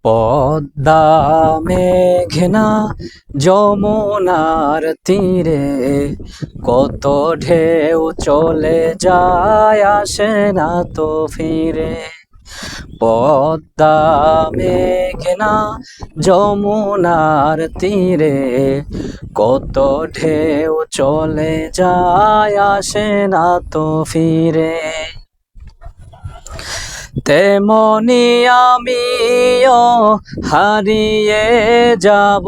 পদ্মা মেঘনা যমুনার তীরে কত ঢেউ চলে যায়, আসে না তো ফিরে। পদ্মা মেঘনা যমুনার তীরে কত ঢেউ চলে যায়, আসে না তো ফিরে। তেমনি আমিও হারিয়ে যাব,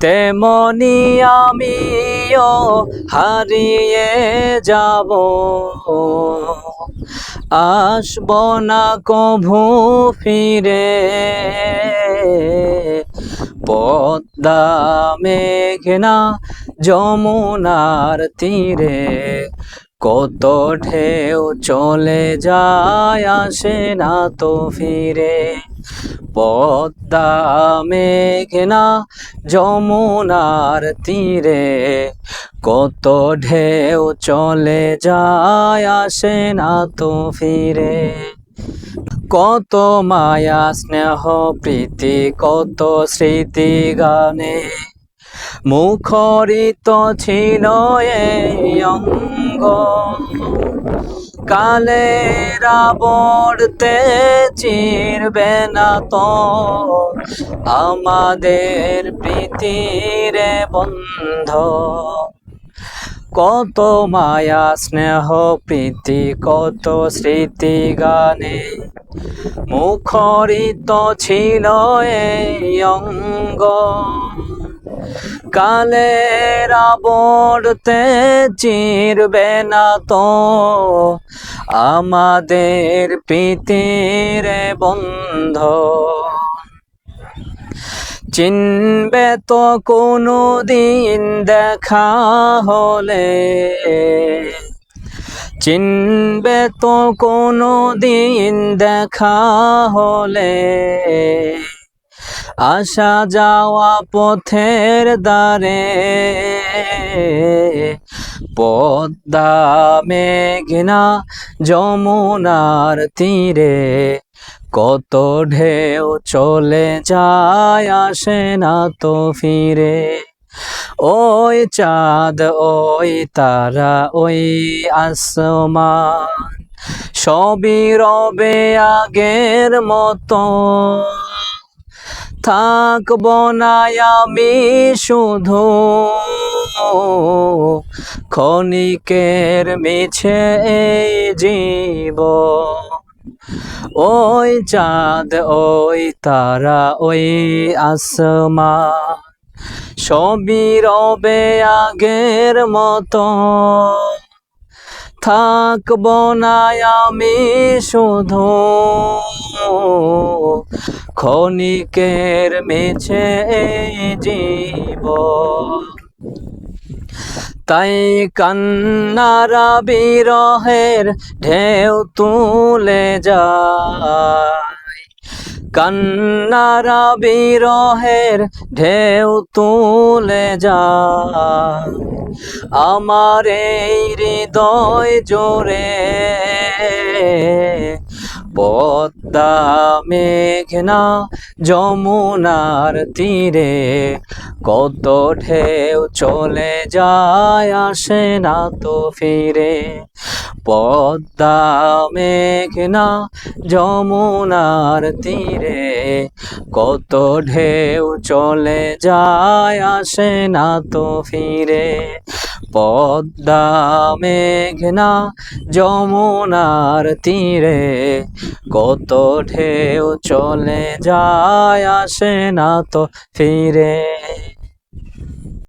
তেমনি আমিও হারিয়ে যাব, আসব না কভু ফিরে। পদ্মা মেঘনা যমুনার তীরে কত ঢেউ চলে যায়, আসে না তো ফিরে। পদ্মা মেঘনা যমুনার তীরে কত ঢেউ চলে যায়, আসে না তো ফিরে। কত মায়া স্নেহ প্রীতি কত স্মৃতি গানে মুখরিত ছিল এই অঙ্গ। কালের আবর্তে চিরবে না তো আমাদের প্রীতির বন্ধ। কত মায়া স্নেহ প্রীতি কত স্মৃতি গানে মুখরিত ছিল এই অঙ্গ। কালের আবর্তে চিরবে না তো আমাদের প্রীতির বন্ধ। চিনবে তো কোনো দিন দেখা হলে, চিনবে তো কোনো দিন দেখা হলে, আসা যাওয়া পথের দ্বারে। পদ্মা মেঘনা যমুনার তীরে কত ঢেউ চলে যায়, আসে না তো ফিরে। ওই চাঁদ ওই তারা ওই আসমান সবই রবে আগের মতো। থাকব না আমি শুধু ক্ষণিকের মিছে এই জীবন। ওই চাঁদ ওই তারা ওই আসমান সবই রবে আগের মতো। থাকব না আমি শুধু ক্ষণিকের মিছে এই জীবন। তাই কান্নারা বিরহের ঢেউ তুলে যায়, কান্নারা বিরহের ঢেউ তুলে যায় আমার এই হৃদয় জোরে। পদ্মা মেঘনা যমুনার তীরে কত ঢেউ চলে যায়, আসে না তো ফিরে। পদ্মা মেঘনা যমুনার তীরে কত ঢেউ চলে যায়, আসে না তো ফিরে। পদ্মা মেঘনা যমুনার তীরে কত ঢেউ চলে যায়, আসে না তো ফিরে।